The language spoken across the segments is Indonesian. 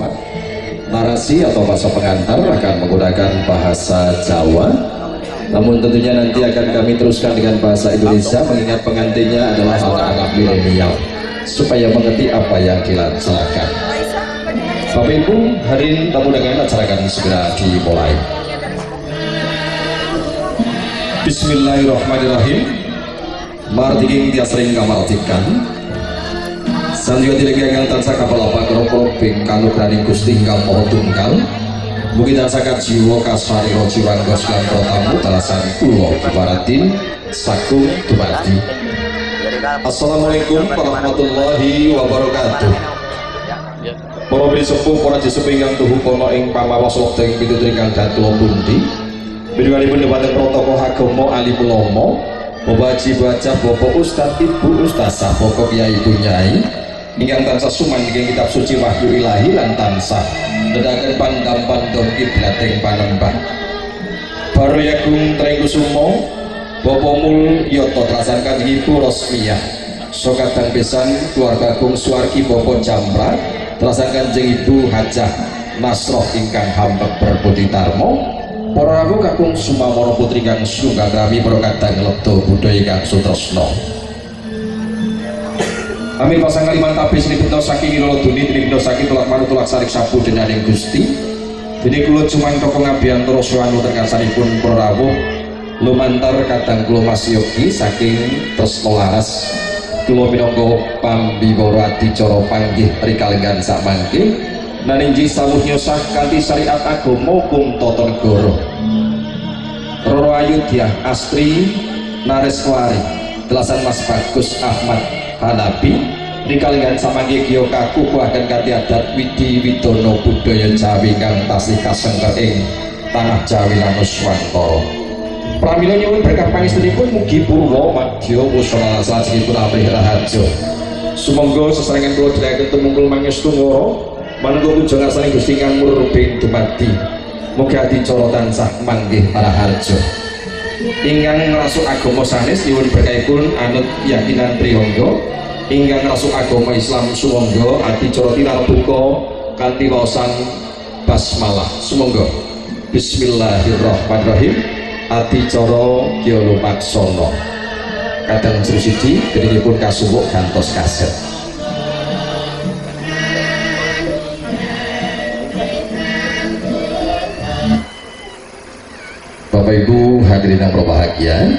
hormat, narasi atau bahasa pengantar akan menggunakan bahasa Jawa, namun tentunya nanti akan kami teruskan dengan bahasa Indonesia, mengingat pengantinnya adalah anak-anak milenial supaya mengerti apa yang dilaksanakan. Bapak Ibu, hari ini tamu dengan acara akan segera dimulai. Bismillahirrahmanirrahim. Martiking dia sering kamartikan sanjungan dilenggang tansah kapal apa keropok bingkang nugraning Gusti ingkang maha tunggal. Mugi tansah jiwa kasari jiwan goslan protamu talasan kula kibaratin sakum dumadi. Assalamualaikum warahmatullahi wabarakatuh. Para sepuh, para sesepuh ingkang tuhu kono ing pamawas wektu ing pitutur ingkang dhatula pundi. Bidunganipun dewaning protokol agama alim ulama, Bapak Haji Baca, Bapak Ustadz, Ibu Ustazah, Bapak Kyai Ibu Nyai ingkang tansah sumanggiling kitab suci wahyu ilahi lan tansah nedahaken pandam-pandam kiblating panembah. Baru yagung tring kusumo Bapak Mulyoto telasan kanjeng Ibu Rosmiyah sokadang besan keluarga agung Suwargi Bapak Jamra telasan kanjeng Ibu Hajah Nasroh ingkang hambek berbudi tarmo. Para rawuh kakung sumamara putri kang sunggagrami para kadang lebda budaya kang sutresna. Amin pasang kaliman tabis nipun saking ilala duni nipun saking tulak manut tulak sarik sapu dening Gusti. Dene kula cumangka pengabdian terus wanu terkarsanipun para rawuh lumantar kadang kula Mas Yogi saking tresna laras kula minangka pambiwara adicara panggih rikalenggan samangke. Naninji sawuh nyosah kanthi syariat agama hukum tata negara. Roro Ayudhya Astri Nareswari telasan Mas Bagus Ahmad Hanapi rikalenggan samangke kiyo kaku kuaken kanthi adat widi widono budaya Jawi kang tasih kasengker ing tanah Jawi lan Nuswantara. Pramila nyuwun berkah pangestunipun mugi purwa madya usana salajengipun amrih raharja. Sumangga sesarengan kula dherekaken tumungkul mangestu ngoro manungga puja ngarsaning Gusti kang murbing dumadi. Mugi adicara tansah manggih raharja. Ingkang ngrasuk agama sanes nyuwun berkahipun anut keyakinan priyangga. Ingkang ngrasuk agama Islam sumangga adicara tinarbuka kanthi waosan basmalah. Sumangga. Bismillahirrahmanirrahim. Adicara kya lumaksana. Kadang siji gedhenipun kasuwuk gantos kaset. Bapak Ibu hadirin yang berbahagia,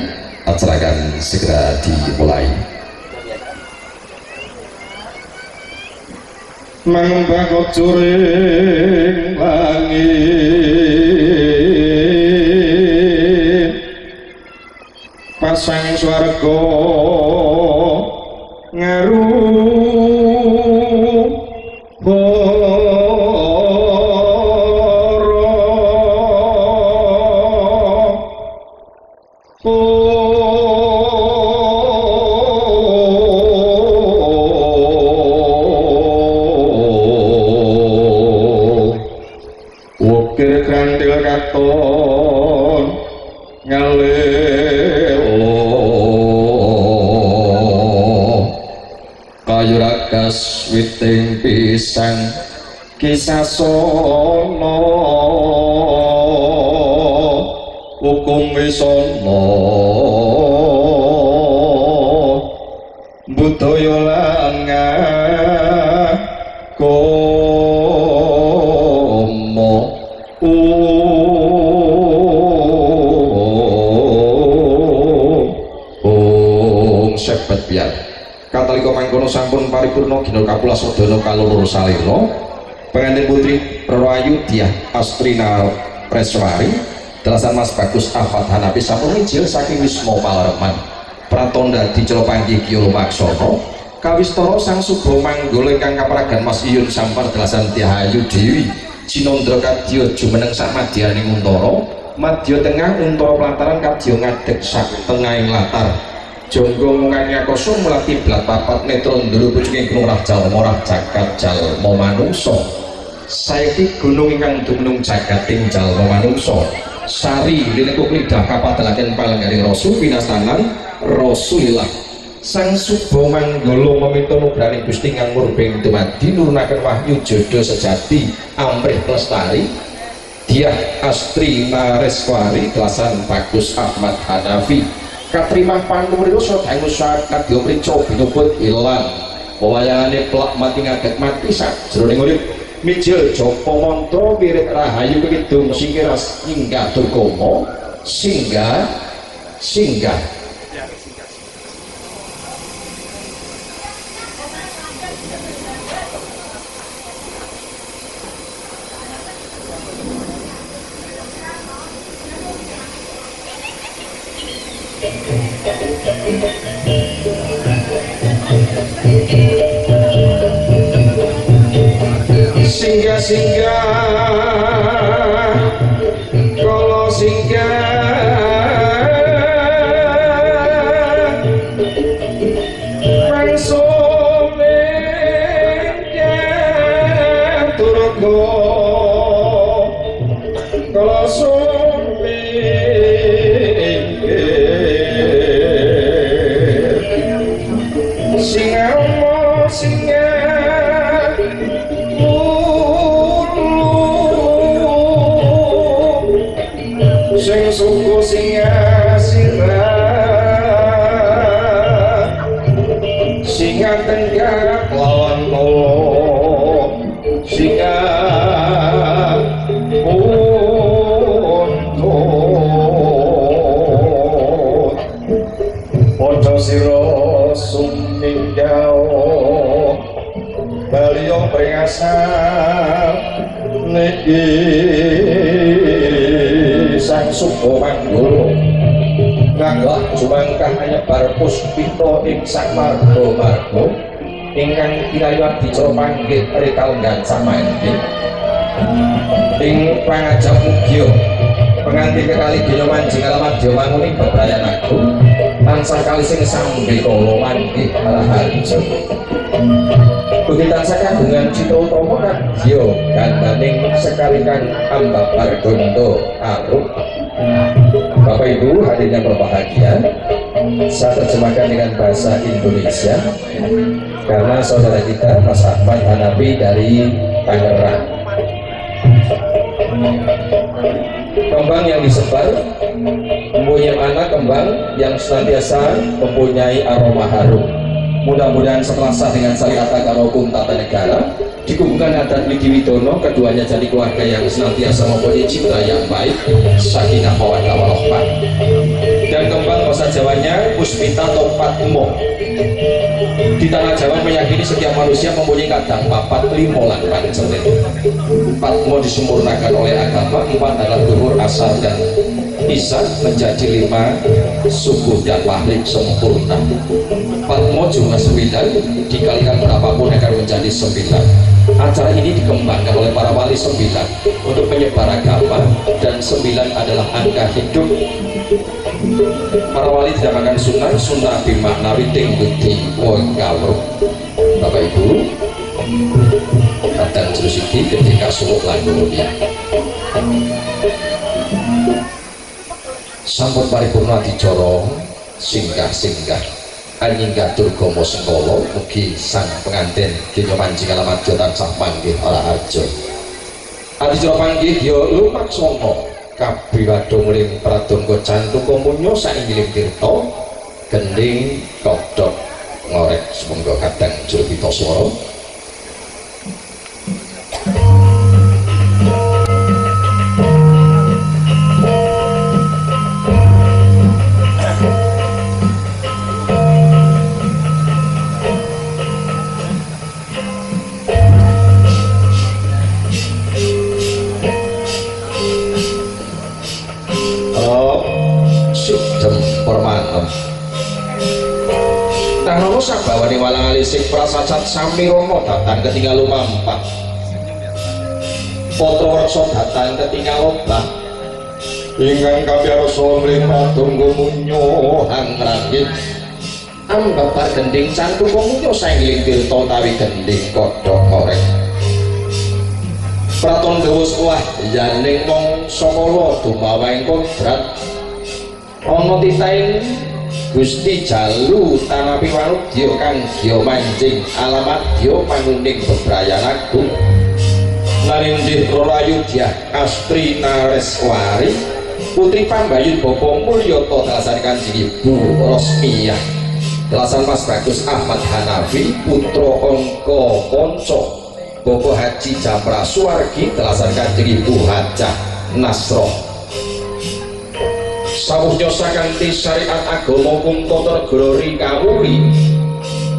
acara akan segera dimulai. Mangkok juring langit pasang swarga witing pisang kisah sono hukum wisono budaya lan ngagama sepet biar katalika mangkono sampun paripurna gina kapula sadana kaloro salira pengantin putri Roro Ayudhya Astri Nareswari telasan Mas Bagus Ahmad Hanapi sampun mijil saking Wisma Palareman pratandha dicara panggih kya lumaksana kawistara sang suba manggala ingkang kaparagan Mas Iyun Sampar telasan Tyahayu Dewi Jinandra kadya jumeneng sak madyaning untara madya tengah untara pelataran kadya ngadeg sak tengahing latar jonggo mungani akoso mulati blat papat netron nduru pucung ing rah jalma rah jagat jalma manungsa saiki gunung ingkang dumunung jagating jalma manungsa sari linekuk lidah kapadhalaken palenggaring rasul pinastanan Rasulillah Sang Suba Manggala meminta nugraning Gusti nganggur bing dumadi nurunaken wahyu jodoh sejati amrih lestari Diah Astri Nareswari Telasan Bagus Ahmad Hanafi katrimah panurioso dangu saat kadya mrica binubut ilang wayangane pelak mati ngaget mati sajroning urip mijil japa mantra wirid rahayu kidung singkiras singgah durkama singgah kalau singgah mangsune turgo kalau sumpi singa sing suku singa singa tenggara lawan lolo singa untuk poco siro sumindao baliyo pringasam niki Sang Suba Manggala nganggah jumangkah nyebar puspita ing sak marga-marga ingkang kinayuan dicara panggih rikal gancah mandi ing pangajap mugya pengantin kekali dina manjing alamat Dewa Manguning bebrayan aku tansah kali sing sambe kala manggih alaharja Bukti tansah kagungan cita utama kadya gandaning sekalikan ambabar gondo aruk. Bapak Ibu hadirin yang berbahagia, saya terjemahkan dengan bahasa Indonesia karena saudara kita Mas Ahmad Hanafi dari Tangerang. Kembang yang disebar mempunyai anak kembang yang senantiasa mempunyai aroma harum. Mudah-mudahan setelah dengan Sarikata karo hukum tata negara dikumpulkan adat Widi Widono, keduanya jadi keluarga yang senantiasa mempunyai cipta yang baik, sakinah mawaddah warahmah. Dan kembang bahasa Jawanya Puspita atau Patmo. Di tanah Jawa meyakini setiap manusia mempunyai kadang papat limolan pancelit. Patmo disempurnakan oleh agama, 4 adalah duhur, asar dan isa menjadi 5 subuh dan maghrib sempurna. Patmo jumlah 9 dikalikan berapapun akan menjadi 9. Acara ini dikembangkan oleh para wali 9 untuk menyebar agama dan 9 adalah angka hidup. Para wali tidak makan sunnah bimaknawi tingguti wongkawruh. Bapak Ibu kadang terus ini ketika suluk lagunya sampun paripurna dicara singgah-singgah anjingga durgama sengkala mugi sang pengantin dina manjing alamat tansah panggih alaharja. Adicara panggih ya lumaksana kabriwada muling pradangga jantung komunyo sainggiling tirta gending kodhok ngorek semengga kadang jurupita swara. Sabawani walang alisik prasacat sami romo datang ketinggal lumampah potro reksa datang ketinggal obah ingkang kabiarsa mripat tunggu munyo hangrangit ambabar gending cantuk munyo saenggiling tirta tawi gending kodhok korek praton dewus wah yaning mong samala dumawaing kodrat ana titaing Gusti jalu tanapi wanudya kang dya manjing alamat dya panuning bebrayan agung Narindih Rolayudya Astri Nareswari Putri Pambayun Bapa Mulyata dalasan Kanjeng Ibu Rosmiyah dalasan Mas Bagus Ahmad Hanafi Putra Angka Panca Bapa Haji Jamra Suwargi dalasan Kanjeng Ibu Hajah Nasroh sawuhnya sakanthi syariat agama Kunto Negara Kawuri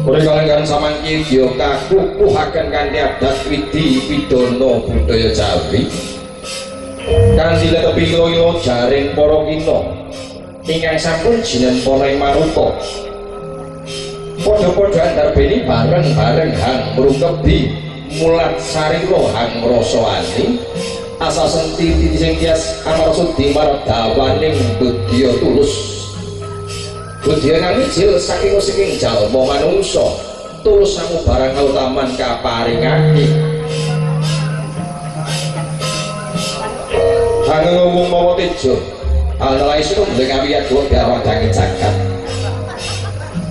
Ora kalenggan samangki ya kakukuhaken kanthi adat widi pidana budaya Jawi kanthi letepi loyo jaring para kina ingkang sampun jinenpana ing maruta padha-padha andarbeni bareng-bareng hang mrungkebi mulat sarira hang ngrasani asa senti sing tias amarsa dimardawaning budya tulus budya kang ijil saking jalma manungsa tulus samu barang kautaman kaparingake hang ngomong mawa tejo alai suku mulai kawiyat dua biawadangi cakat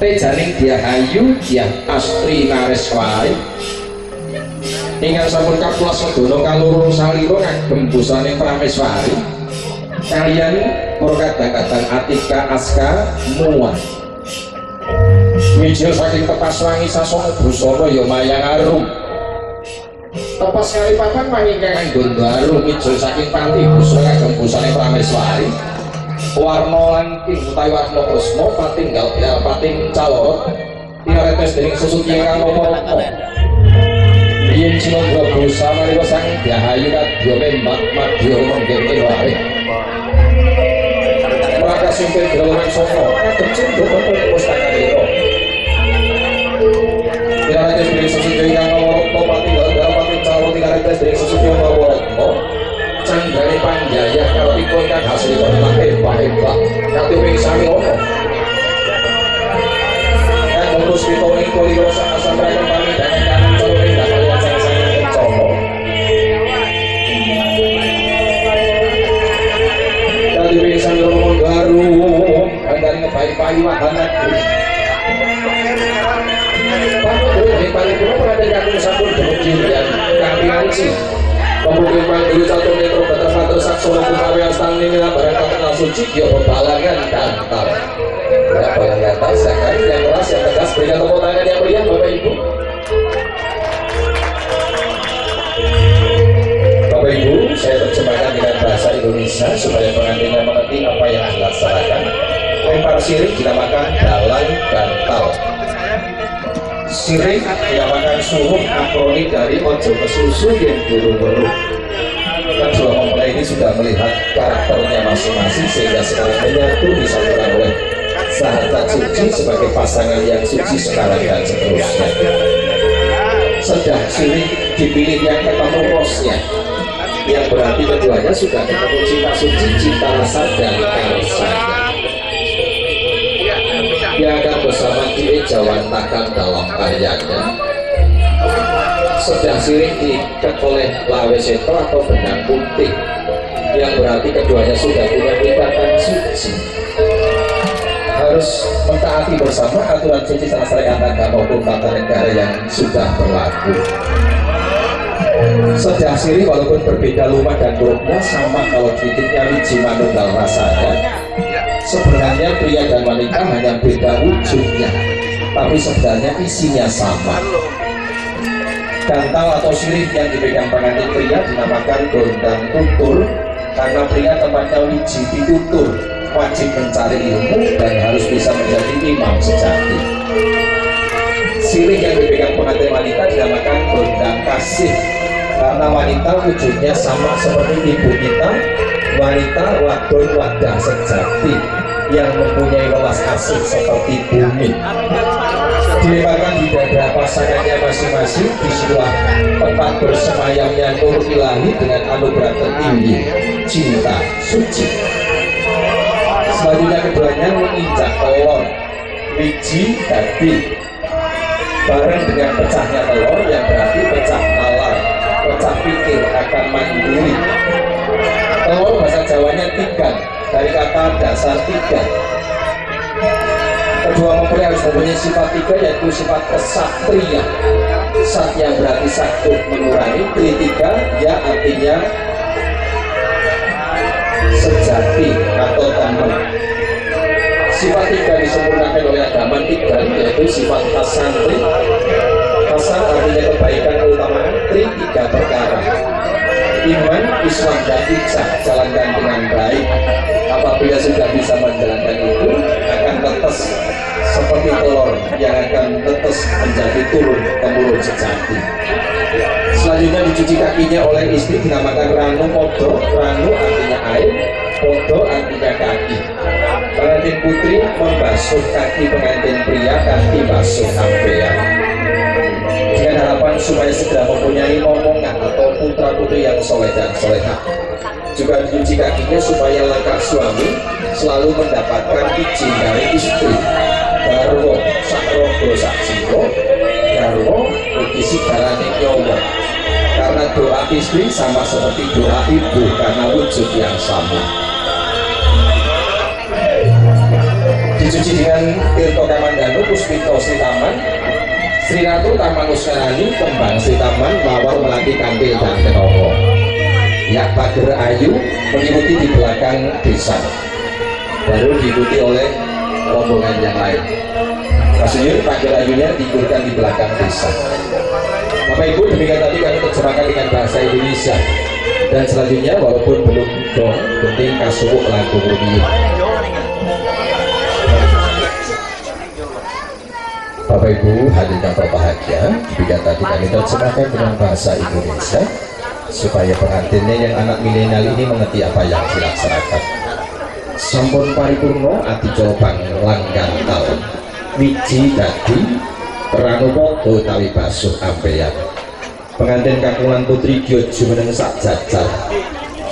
tejaning Diahayu Diah Astri Nareswari ingkang sampun kapulas sedana kaloro salira ngagem busane Prameswari kaliyan para kadang-kadang Atika Aska Muwan mijil saking tepas wangi sasana busana ya mayang arum tepas kali papan wangi kang gondo arum mijil saking panti busana ngagem busane Prameswari warna langking utawi warna kresna patinggal pating calorot tinaretes dening sesuci kang nama yen cinandra busa marika sang Diahayu kadya membak madya menggen wae mraka simpil groweng saka kecil dhewe pustakanira tinaretes dening sesuci kang nama patinggal pati calon tinaretes dening sesuci mawarata candrane panjaya kalipun kang hasilipun hebat katuping sami ana kan ngurus pitone kulira sak sampeyan pamit dengan calon dapat wajah sang Como katuping sami romo garu andane ngebai-bai wahana Pak paripurna prangatipun sampun dumugi kanthi anci Pembukin Panggulu Catur Netro Batas Matur Saksona Kumawi Astang Ningila Barang Kata Suci Gyo Balangan Kantar ya balang atas yang keras yang tegas berikan tepuk tangan yang meriah Bapak Ibu Bapak Ibu saya terjemahkan dengan bahasa Indonesia supaya pengantinnya mengerti apa yang dilaksanakan lempar sirik dinamakan dalang bantal sirik dinamakan suruh akronik dari ojo kesusu yang buru-buru kedua mempelai ini sudah melihat karakternya masing-masing sehingga sekarang menyatu disatukan oleh sahabat suci sebagai pasangan yang suci sekarang dan seterusnya sedang sirik dipilih yang ketemu rosnya yang berarti keduanya sudah ketemu cinta suci, cinta rasa dan karsanya yang akan bersama diri jawantakan dalam karyanya sedang sirik diikat oleh lawe seto atau benang putih yang berarti keduanya sudah punya ikatan suci harus mentaati bersama aturan suci salah syariat agama maupun tata negara yang sudah berlaku sedang sirik walaupun berbeda lumah dan hurufnya sama kalau titiknya wiji manunggal rasanya sebenarnya pria dan wanita hanya beda wujudnya tapi sebenarnya isinya sama gantal atau sirih yang dipegang pengantin pria dinamakan gondang tutur karena pria tempatnya wiji ditutur wajib mencari ilmu dan harus bisa menjadi imam sejati sirih yang dipegang pengantin wanita dinamakan gondang kasih karena wanita wujudnya sama seperti ibu kita wanita wadon wadah sejati yang mempunyai welas asih seperti bumi diletakkan di dada pasangannya masing-masing di sebuah tempat bersemayamnya nur ilahi dengan anugerah tertinggi cinta suci selanjutnya keduanya menginjak telur wiji dadi bareng dengan pecahnya telur yang berarti pecah nalar pecah pikir akan mandiri telur bahasa Jawanya tiga dari kata dasar tiga mempunyai sifat tiga, yaitu sifat kesatria. Satya berarti satu mengurangi, tritika ya artinya sejati atau teman. Sifat tiga disempurnakan oleh agama tiga, yaitu sifat kasantri. Kasan artinya kebaikan keutamaan, tri tiga perkara. Iman, Islam, dan ihsan jalankan dengan baik. Apabila sudah bisa menjalankan itu, akan tetes seperti telur yang akan tetes menjadi turun temurun sejati. Selanjutnya dicuci kakinya oleh istri, dinamakan ranu podo. Ranu artinya air, podo artinya kaki. Pengantin putri membasuh kaki pengantin pria, kaki basuh sampean, dengan harapan supaya segera mempunyai omongan atau putra putri yang soleh dan solehah. Juga dicuci kakinya supaya langkah suami selalu mendapatkan izin dari istri. Garwo sakrogo saksiko, garwo ukisi barane nyowo. Karena doa istri sama seperti doa ibu karena wujud yang sama. Dicuci dengan Tirto Kamandanu, Puspito Sri Taman, Sri Ratu Taman Uskarani, Kembang Sri Taman, Mawar Melati Kantil dan Kenowo. Ya Pager Ayu mengikuti di belakang desa, baru diikuti oleh rombongan yang lain. Maksudnya Pager Ayunya diikutkan di belakang desa. Bapak Ibu, demikian tadi kami terjemahkan dengan bahasa Indonesia. Dan selanjutnya walaupun belum dong, penting kasuh lagu rumiyin. Bapak Ibu hadirin yang berbahagia, demikian tadi kami terjemahkan dengan bahasa Indonesia supaya pengantinnya yang anak milenial ini mengerti apa yang dilaksanakan. Sampun paripurno adicolopang langgan taun wiji dadi ranopodo tawi basuh ampeyan. Pengantin kakungan putri gyojo meneng sak jajar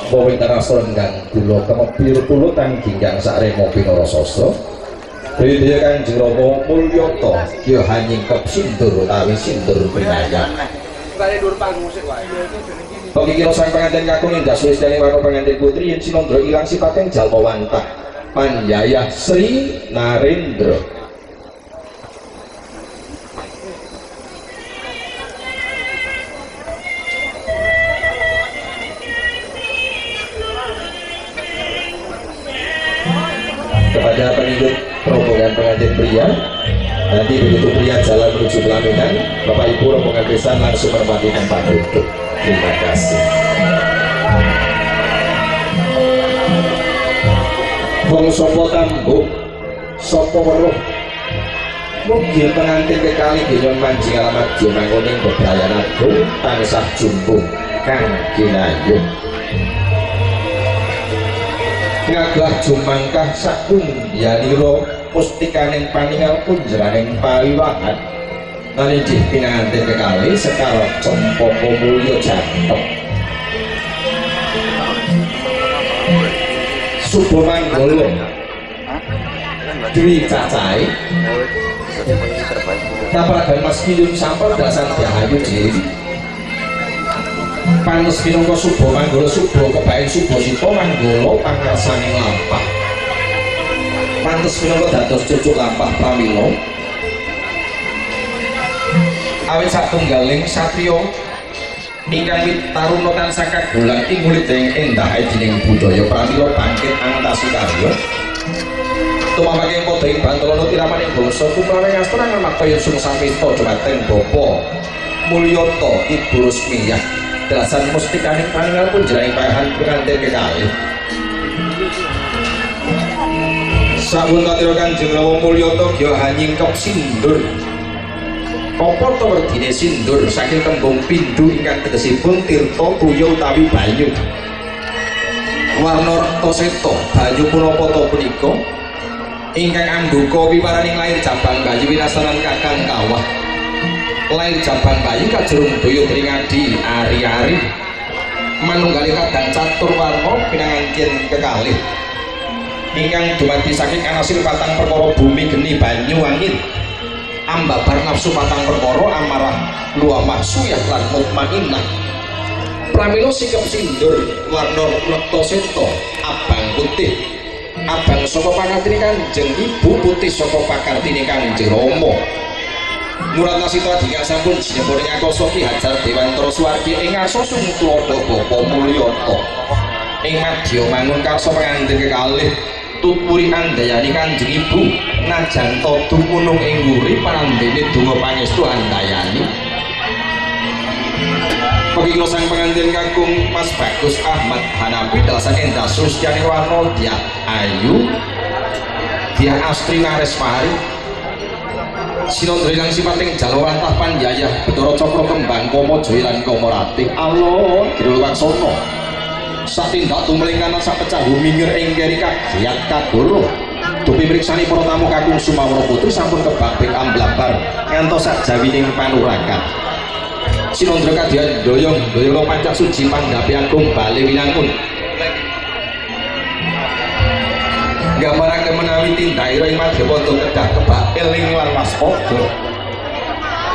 pawing terasa renggang gula kemepir pulutan ginggang sak remo pinoro sosro Daya Kanjeng Rama Mulyoto ya hanyingkep sindur utawi sindur pinayang. Bagi kira sang pengantin kakung indah suwis dari warna pengantin putri yang sinondro ilang sifateng jalma wantah Panjaya Sri Narendra. Kepada pengikut rombongan pengantin pria, nanti begitu pria jalan menuju pelaminan, Bapak Ibu rombongan besan langsung menempati tempat duduk. Terima kasih. Wong sopo tambuh, sopo weruh. Mugi pengantin kekali binyon manjing alamat jomangoning bebrayan agung tansah jumpung kang kinayuh. Ngagah jumangkah sakun yaniro pustikaning paningal punjeraning pariwahan. Nalinjih pinangantin kekali sekarang cempoko mulya jantep Subo Manggolo Dwi Cacai Kapalagan Mas Kiyun Sampel Dasan Dahayu Dewi Panes Pinongko Subo Manggolo Subo Kebain Subo Sito Manggolo Pangarsaning Lampah Pantes Pinongko dados cucuk Lampah Pramilo awit satunggaling satrio ingkang taruna tansah kagulang tingulit ing endah dening budaya pramila bangkit angtasi karya tumamake padha ing bantolana tiramaning bangsa kuplawe ngastra ngamakaya sungsapita dhumateng Bapa Mulyoto Ibu Rusmiyah dalasan mustikaning paningal punjeraning payahan pengantin kekalih. Sapuntira Kanjeng Rama Mulyoto gya hanyingkep sindur apa to werdine sindur saking tembung pindu ingkang tegesipun tirta tuya utawi banyu. Warna toseta banyu punapa to punika ingkang anduka wiwaraning lair jambang bayi winasanan kakang kawah. Lair jambang bayi kajerung daya tringadi ari-ari manunggaling kadang catur warna pinangantin kekalih ingkang dumadi saking anasil patang perkara bumi geni banyu angin ambabar nafsu patang perkara amarah luamah suyah lan mutmainnah. Pramila sikap sindur warna lekta seta abang putih abang saka pakartine Kanjeng Ibu, putih saka pakartine Kanjeng Rama. Murat Nasita dingkang sampun jinepun ngakoso Ki Hajar Dewantara Suwardi ing asosun Tulodo Bapa Mulyata. Ing madya mangun karsa pangandhen kekalih tutpuri andayani Kanjeng Ibu najan to dumunung ing nguri parandene donga pangestu andayani. Peging sang pengantin kakung Mas Bagus Ahmad Hanafi dalasan Endah Sustiani Warno Dia Ayu Dia Astri Nareswari Sinondri lang sipating Jalwa Lantah Panjaya Betara Cokro Kembang Komo Joyo lan Komo Ratih Alon Giro Waksono satindak tumling kanan sapecah humingir ing keri kagiat kadoro dupi mriksani para tamu kakung Sumawra Putri sampun kebabing amblabar ngantos sajawining panurakan. Sinondra kadya doyong pancak suci pandhapi agung bali winangun gambarake menawi tindaira ing madyapada kedah kebak eling lan waspada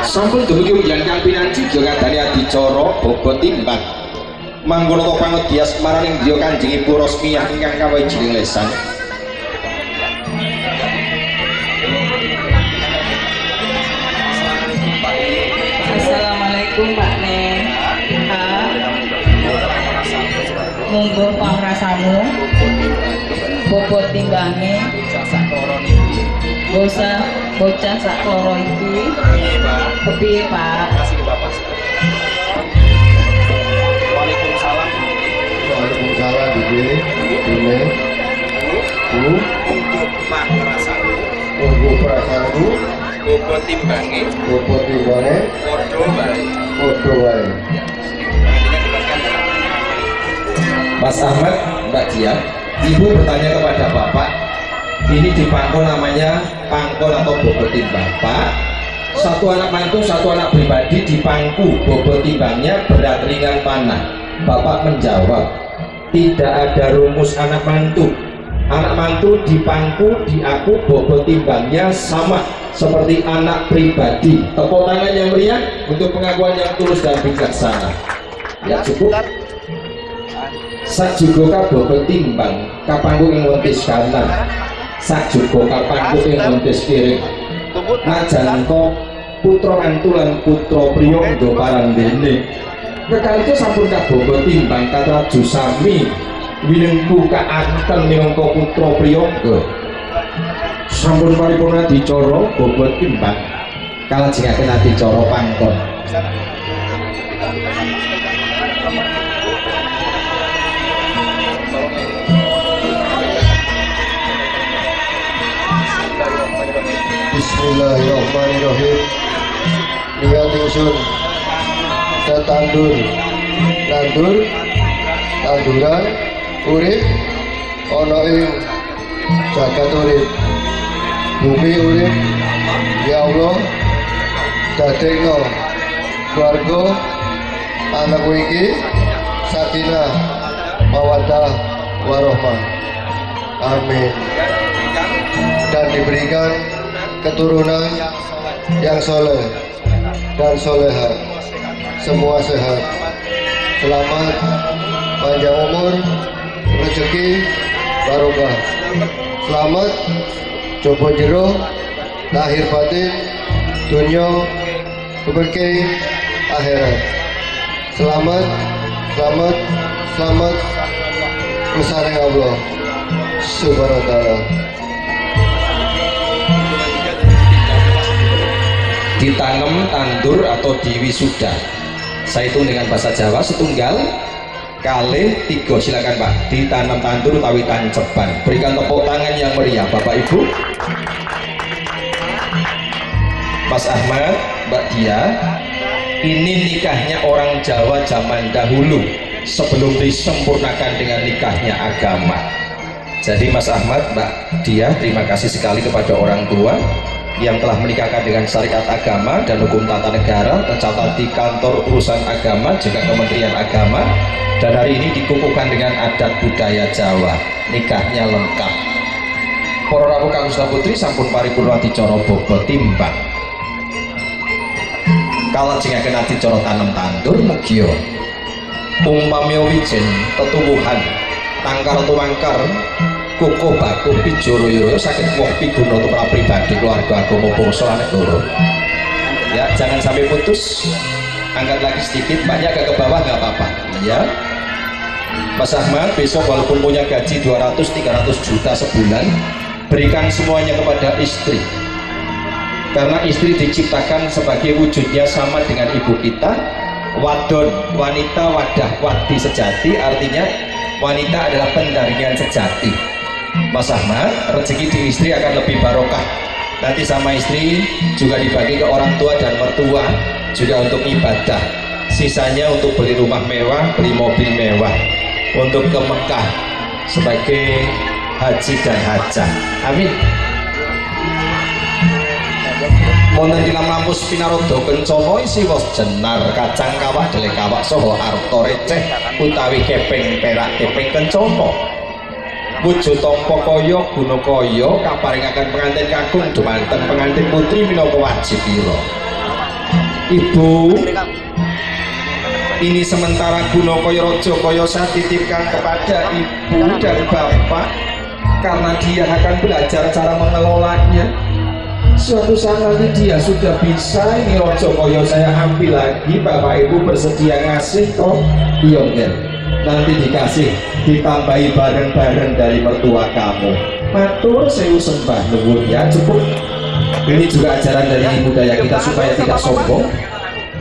sampun dumugi uyan kang pinanci ya kadane adicara bobot timbang mangkono to pangedias maraning griya Kanjeng Ibu Rosmiyah ingkang kawijining lesan. Assalamualaikum Pak Neng. Monggo pangrasamu bobot timbange bocah sakloro iki kepiye Pak? Waalaikumsalam Bibi Bune Bu Monggo perasaanku bobot timbange padha wae. Mas Ahmad, Mbak Dian, Ibu bertanya kepada Bapak, ini di pangkon namanya pangkon atau bobot timbang. Pak, satu anak mantu, satu anak pribadi di pangku, bobot timbangnya berat ringan mana? Bapak menjawab, tidak ada rumus anak mantu. Anak mantu di pangku, di aku, bobot timbangnya sama seperti anak pribadi. Tepuk tangan yang meriah untuk pengakuan yang tulus dan bijaksana. Ya cukup. Sak juga bobot timbang kapangku ing wontis kanan, sak juga kapangku ing wontis kiri. Najan to putra mantu lan putra priyangga parandene kekalih sampun kabobot timbang katraju sami winengku kaanten minangka putra priyangga sampun paripurna dicara bobot timbang kalajengaken adicara pangkon. Bismillahirrahmanirrahim. Niat ingsun tetandur tanduran urip ana ing jagat urip bumi urip ya Allah dadekno keluarga anakku iki sakinah mawaddah warahmah amin dan diberikan keturunan yang soleh dan soleha, semua sehat, selamat, panjang umur, rezeki, barokah, selamat, coba jero, lahir batin, dunia, keberkahan, akhirat, selamat, bersama Allah Subhanahu wa Ta'ala. Ditanam, tandur atau diwisuda. Saya hitung dengan bahasa Jawa setunggal, kalih, tiga, silakan Pak. Ditanam, tandur utawi tancepan. Berikan tepuk tangan yang meriah Bapak Ibu. Mas Ahmad, Mbak Dia, ini nikahnya orang Jawa zaman dahulu sebelum disempurnakan dengan nikahnya agama. Jadi Mas Ahmad, Mbak Dia, terima kasih sekali kepada orang tua yang telah menikahkan dengan syariat agama dan hukum tata negara tercatat di kantor urusan agama juga Kementerian Agama, dan hari ini dikukuhkan dengan adat budaya Jawa, nikahnya lengkap. Para rawuh kang putri sampun paripurna dicara bobot timbang. Kalajengaken adicara tanam tandur mugia umpamya wijen tetuwuhan tangkar tuwangkar koko baku pijoro-yoro sakit woh piguno untuk pribadi keluarga agama bangsa lan negara. Ya, jangan sampai putus. Angkat lagi sedikit, banyak agak ke bawah nggak apa-apa. Ya, Mas Ahmad besok walaupun punya gaji 200-300 juta sebulan, berikan semuanya kepada istri. Karena istri diciptakan sebagai wujudnya sama dengan ibu kita. Wadon, wanita wadah wadi sejati, artinya wanita adalah pendaringan sejati. Mas Ahmad, rezeki di istri akan lebih barokah. Nanti sama istri juga dibagi ke orang tua dan mertua, juga untuk ibadah. Sisanya untuk beli rumah mewah, beli mobil mewah, untuk ke Mekah sebagai haji dan hajah. Amin. Wonten tilam lampus pinarodo kencana isi was jenar kacang kawak dele kawak soho harta receh utawi keping perak keping kencana. Wujud tampa kaya guna kaya kaparingaken pengantin kakung dumanten pengantin putri minangka wajibira. Ibu, ini sementara guna kaya raja kaya saya titipkan kepada ibu dan bapak karena dia akan belajar cara mengelolanya. Suatu saat nanti dia sudah bisa, ini rojo koyo saya ambil lagi, bapak ibu bersedia ngasih kok. Iya enggak, nanti dikasih, ditambahi bareng-bareng dari mertua kamu. Matur sewu sembah nuwun ya, cukup. Ini juga ajaran dari budaya kita supaya tidak sombong.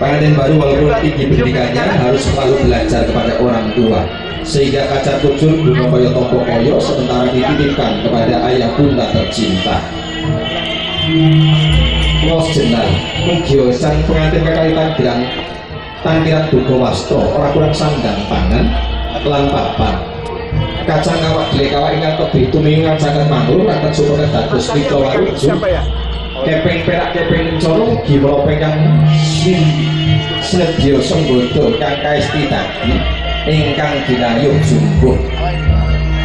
Pengantin baru walaupun tinggi pendidikannya harus selalu belajar kepada orang tua, sehingga kacar kucur guna koyo tompo koyo sementara dititipkan kepada ayah bunda tercinta. Los jenal mungkin sang pengantin kekaitan bilang tangkiran dugo wasto orang kurang sandang pangan lan papan kacang kawak dele kawak ingat tebih tumingan sangat mangur rakyat supaya dados mitra waruju kepeng perak kepeng corong gimana pegang senedya senggodo kang kaesti tadi ingkang dinayuh jumbuh.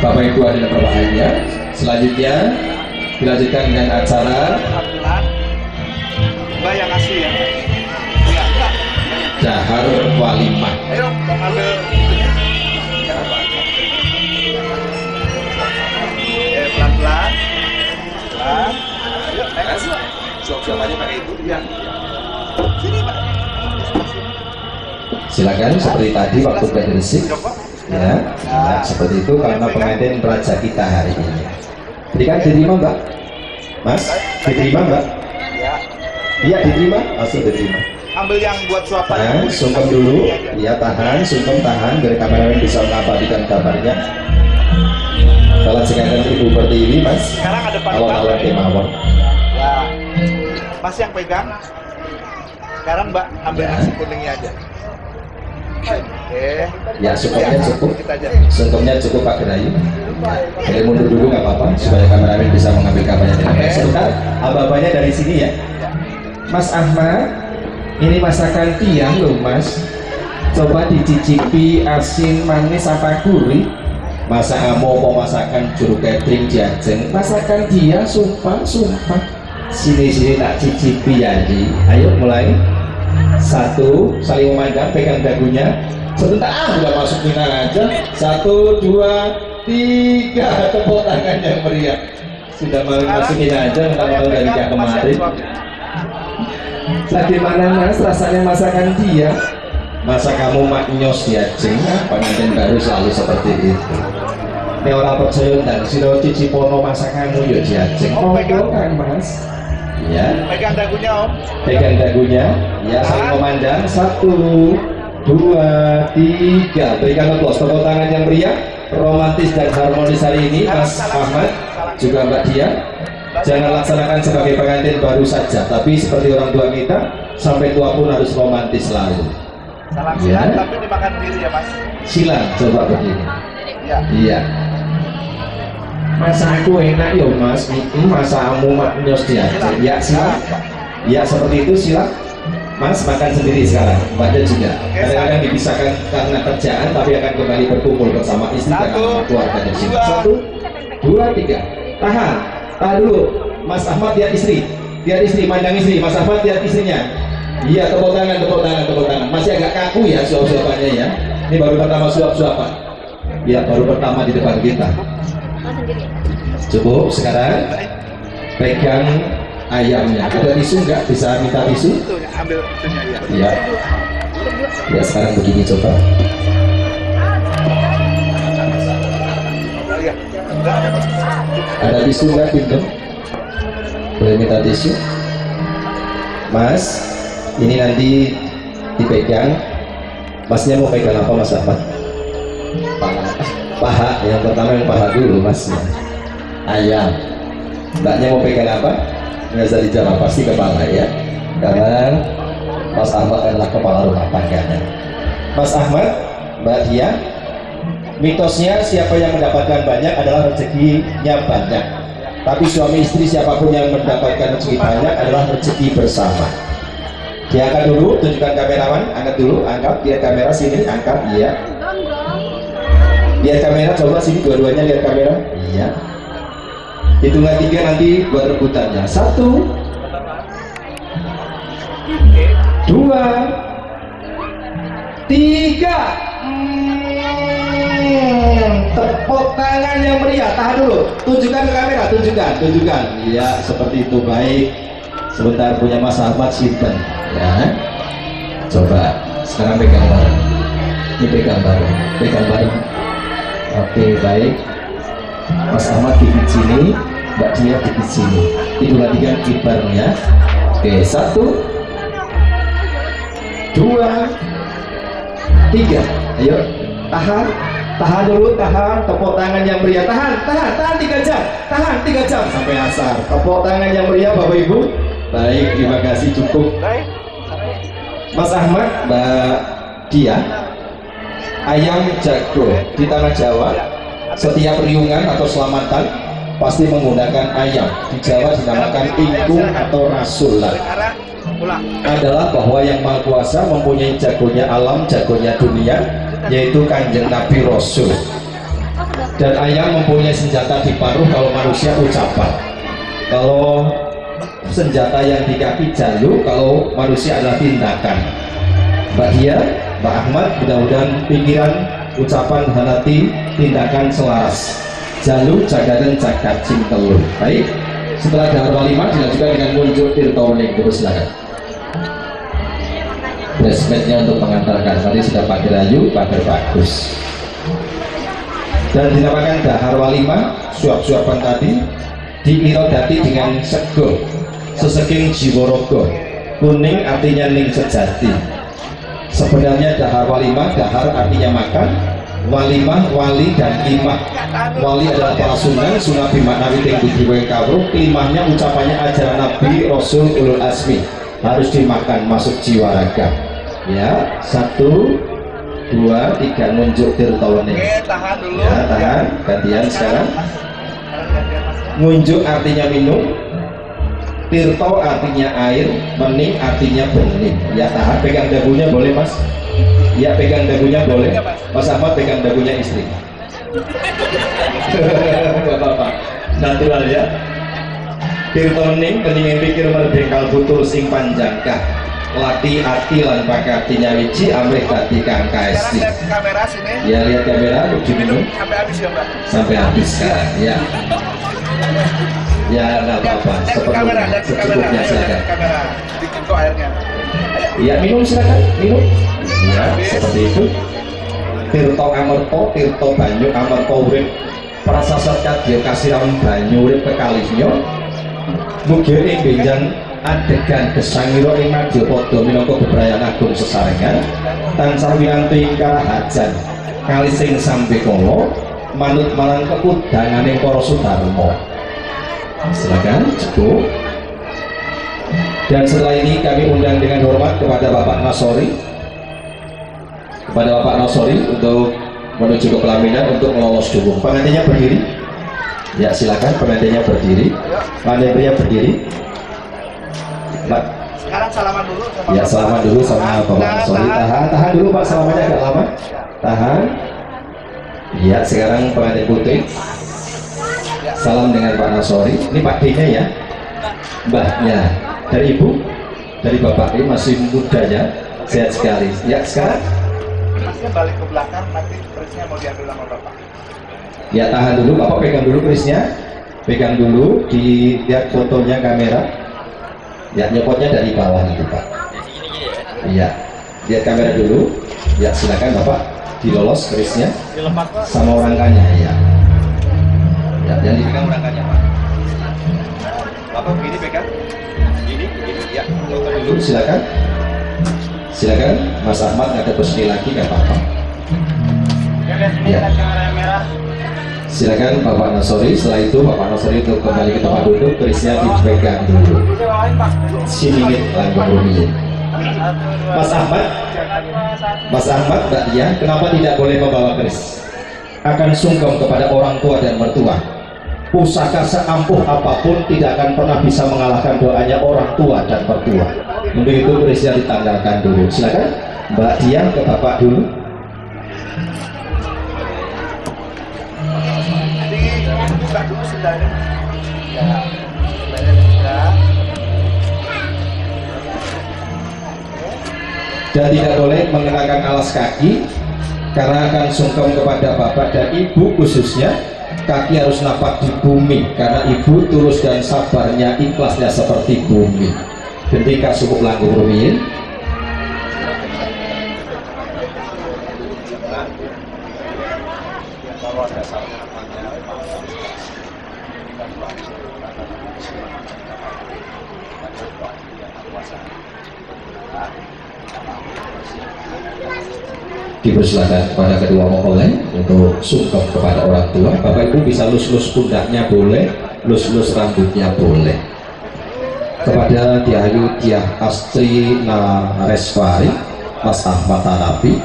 Bapak Ibu hadirin berbahagia, selanjutnya dilanjutkan dengan acara Mbak yang asli ya. dahar walimah. Ayo, ambil. Pelan-pelan. Pelan. Ayo, next. Suap-suapannya pakai itu. Ya. Sini, Pak. Silakan seperti tadi waktu berdersik. Ya, seperti itu karena pengantin raja kita hari ini. Berikan diterima Mbak. Mas, diterima Mbak? Ya. Iya diterima, langsung diterima. Ambil yang buat suapan. Tahan, sungkem dulu. Iya tahan, sungkem tahan biar kameramen bisa mengabadikan kabarnya. Kalau sekarang Ibu Pertiwi Mas. Sekarang ada Pak. Awal-awal kemawon. Ya. Mas yang pegang. Sekarang Mbak ambil Ya. nasi kuningnya aja. Oke. Ya sungkemnya cukup. Kita aja. Sungkemnya cukup Pak Gerayu. Jadi mundur dulu nggak apa-apa supaya kameramen bisa mengambil kabarnya dengan baik. Sebentar, abah-abahnya dari sini ya. Mas Ahmad, ini masakan tiang loh Mas. Coba dicicipi asin manis apa gurih. Masa amo mau masakan juru catering jajeng. Masakan dia sumpah. Sini tak cicipi ya Di. Ayo mulai. Satu, saling memandang, pegang dagunya. Sebentar, udah masukin aja. 1, 2, 3, tepuk tangan yang meriah. Sudah mau masukin aja, mentang-mentang dari yang kemarin. Bagaimana Mas rasanya masakan dia? Masa kamu maknyos ya jeng? Pengantin baru selalu seperti itu. Ini orang percaya dan sino cicipono masakanmu ya jajeng. Oh kan Mas? Ya. Pegang dagunya Om. Pegang dagunya. Ya saling memandang. 1, 2, 3. Berikan aplaus tepuk tangan yang meriah, romantis dan harmonis hari ini Mas Ahmad juga Mbak Dia. Jangan laksanakan sebagai pengantin baru saja, tapi seperti orang tua kita, sampai tua pun harus romantis selalu. Salam Ya. silat tapi dimakan diri ya Mas. Silang coba begini. Iya. Iya. Masa aku enak yo Mas, masa kamu maknyos dia. Ya silang. Ya seperti itu silang. Mas makan sendiri sekarang, baca juga. Kadang-kadang dipisahkan karena kerjaan, tapi akan kembali berkumpul bersama istri dan anak keluarga di sini. 1, 2, 3. Tahan, tahan dulu. Mas Ahmad lihat istri, mandang istri. Mas Ahmad lihat istrinya. Iya, tepuk tangan. Masih agak kaku ya suap-suapannya ya. Ini baru pertama suap-suapan. Ya, baru pertama di depan kita. Cukup. Sekarang pegang ayamnya. Ada tisu nggak? Bisa minta tisu? Itu ambil itunya ya. Ya. Ya sekarang begini coba. Iya. Enggak ada Mas. Ada tisu nggak Bintang? Boleh minta tisu? Mas, ini nanti dipegang. Masnya mau pegang apa Mas Ahmad? Paha. Yang pertama yang paha dulu Masnya. Ayam. Mbaknya mau pegang apa? Nggak bisa dijawab, pasti kepala ya. Karena Mas Ahmad adalah kepala rumah tangganya. Mas Ahmad, Mbak Dia, mitosnya siapa yang mendapatkan banyak adalah rezekinya banyak. Tapi suami istri siapapun yang mendapatkan rezeki banyak adalah rezeki bersama. Diangkat dulu, tunjukkan kamerawan, angkat dulu, angkat, lihat kamera sini, angkat, iya. Lihat kamera, coba sini dua-duanya lihat kamera, iya. Hitungan 3 nanti buat rebutannya. 1, 2, 3. Tepuk tangan yang meriah. Tahan dulu. Tunjukkan ke kamera. Tunjukkan. Iya, seperti itu. Baik. Sebentar, punya Mas Ahmad simpen. Ya. Coba. Sekarang pegang bareng. Ini pegang bareng. Oke, baik. Mas Ahmad gigit sini, Mbak Dia gigit sini. Hitungan 3 kibarnya. Oke, 1, 2, 3. Ayo, tahan dulu, tepuk tangan yang meriah, tahan 3 jam, 3 jam sampai asar. Tepuk tangan yang meriah Bapak Ibu. Baik, terima kasih, cukup. Mas Ahmad, Mbak Dia, ayam jago di tanah Jawa setiap riungan atau selamatan pasti menggunakan ayam. Di Jawa dinamakan ingkung atau rasulan. Adalah bahwa yang Maha Kuasa mempunyai jagonya alam, jagonya dunia, yaitu Kanjeng Nabi Rasul. Dan ayam mempunyai senjata di paruh, kalau manusia ucapan. Kalau senjata yang di kaki jalu, kalau manusia adalah tindakan. Mbak Dia, Mbak Ahmad, mudah-mudahan pikiran, ucapan, hati, tindakan selaras. Jalu, jagadan, jagat, cintelun. Baik, setelah dahar walimah dilanjutkan dengan muncul tirtoning. Terus silakan. Dressmate-nya untuk mengantarkan. Tadi sudah pakai rayu, pakai bagus. Dan dinamakan dahar walimah, suap-suapan tadi diirodati dengan sego, seseking jiworogo. Kuning artinya ning sejati. Sebenarnya dahar walimah, dahar artinya makan, walimah, wali, dan limah. Wali adalah para sunan, sunah bimaknawi tinggi diwe kawruh. Limahnya ucapannya ajaran Nabi Rasul Ulul Azmi, harus dimakan, masuk jiwa raga. Ya, 1, 2, 3 nunjuk tirtawane. Tahan dulu. Ya, tahan. Gantian sekarang. Ngunjuk artinya minum, tirto artinya air, mening artinya bening. Ya, tahan. Pegang dagunya boleh Mas. Ya, pegang dagunya boleh. Mas Ahmad pegang dagunya istri. Gak apa-apa, natural ya. Tirtoning kening pikir merdekal putul sing panjangkah, lati ati lan pakati nyawiji amrih dadi kang kaesti. Lihat kamera sini. Ya, lihat kamera, diminum Sampai habis ya Mbak. sampai habis sekarang ya. Ya, nggak apa-apa, Lihat secukupnya silakan. kamera. Bikin kok airnya. Ya, minum silakan, minum. Ya, seperti itu. Tirto amerto, tirto banyu amerto urip, prasasat kadya kasiram banyu urip kekalihnya. Mugi ing benjang adegan gesangira ing Madyapada minangka bebrayan agung sesarengan, tansah winanti karahajan kalising sampe kala manut marang kekudanganing para sudarma. Silakan, cukup. Dan setelah ini kami undang dengan hormat kepada Bapak Nasori, untuk menuju ke pelaminan untuk melolos dukung. Pengantinnya berdiri. Ya, silakan pengantinnya berdiri. Pengantin pria berdiri. Pak. Sekarang salaman dulu sama Ya, salaman dulu sama Bapak Nasori. Tahan dulu Pak, salamannya agak lama. Tahan. Ya, sekarang pengantin putri. Salam dengan Pak Nasori. Ini Pak D-nya ya. Mbahnya. Dari Ibu, dari Bapak ini masih mudanya, sehat sekali. Ya, sekarang Masnya balik ke belakang, nanti presnya mau diambil sama Bapak. Ya tahan dulu, Bapak pegang dulu kerisnya, pegang dulu, dilihat fotonya kamera. Ya nyopotnya dari bawah itu Pak. Iya, lihat kamera dulu. Ya silakan Bapak dilolos kerisnya sama rangkanya ya. Ya, yang dipegang rangkanya Pak. Bapak begini pegang, begini, ya. Foto dulu silakan. Silakan Mas Ahmad ada posisi lagi nggak apa-apa. Ya. Silakan Bapak Nasori, setelah itu Bapak Nasori untuk kembali ke tempat duduk, kerisnya dipegang dulu. Sini langkah Rumi. Mas Ahmad, Mbak Dia, kenapa tidak boleh membawa keris? Akan sungkem kepada orang tua dan mertua. Pusaka seampuh apapun tidak akan pernah bisa mengalahkan doanya orang tua dan mertua. Untuk itu kerisnya ditanggalkan dulu. Silakan Mbak Dia ke Bapak dulu. Buka dulu sendalnya. Ya. Ya. Dan tidak boleh mengenakan alas kaki karena akan sungkem kepada bapak dan ibu, khususnya kaki harus napak di bumi karena ibu tulus dan sabarnya, ikhlasnya seperti bumi. Ketika cukup langgung rumiyin. Dipersilakan kepada kedua mempelai untuk sungkem kepada orang tua. Bapak Ibu bisa lus-lus pundaknya boleh, lus-lus rambutnya boleh. Kepada Diayu Diah Astri Nareswari, Mas Ahmad Hanafi,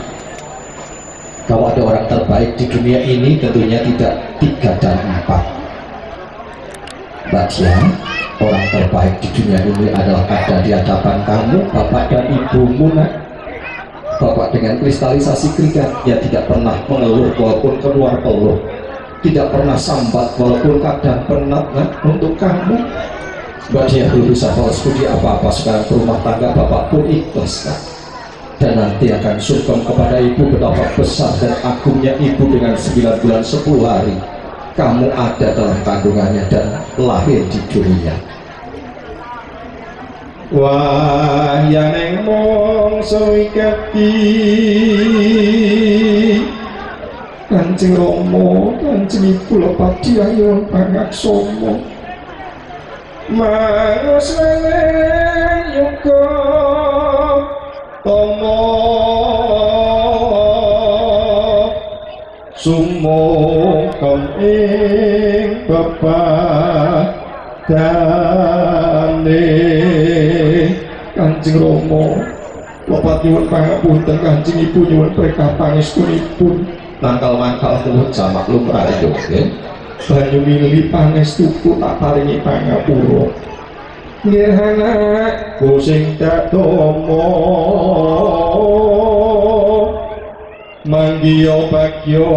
kalau ada orang terbaik di dunia ini tentunya tidak 3 dan 4. Mbak Dia, orang terbaik di dunia ini adalah ada di hadapan kamu, Bapak dan Ibumu nak. Bapak dengan kristalisasi keringatnya tidak pernah mengeluh walaupun keluar peluh, tidak pernah sambat walaupun kadang penat untuk kamu. Mbak Dia berusaha balas budi apa-apa sekarang rumah tangga Bapak pun ikhlas kan? Dan nanti akan sungkem kepada ibu betapa besar dan agungnya ibu dengan 9 bulan 10 hari kamu ada dalam kandungannya dan lahir di dunia. Wah yang mongso ikati Kanjeng Rama, Kanjeng Ibu lepat diayun pangaksomo mangus weneh yuga tomo sumungkem ing bapak dane Kanjeng Rama lepat nyuwun pangapunten, Kanjeng Ibu nyuwun berkah pangestunipun. Nangkal-nangkal nuwun jamak lumrah yo nggih. Banyu milih pangestuku tak paringi pangapura. Nggih anakku sing tatama manggiya bagya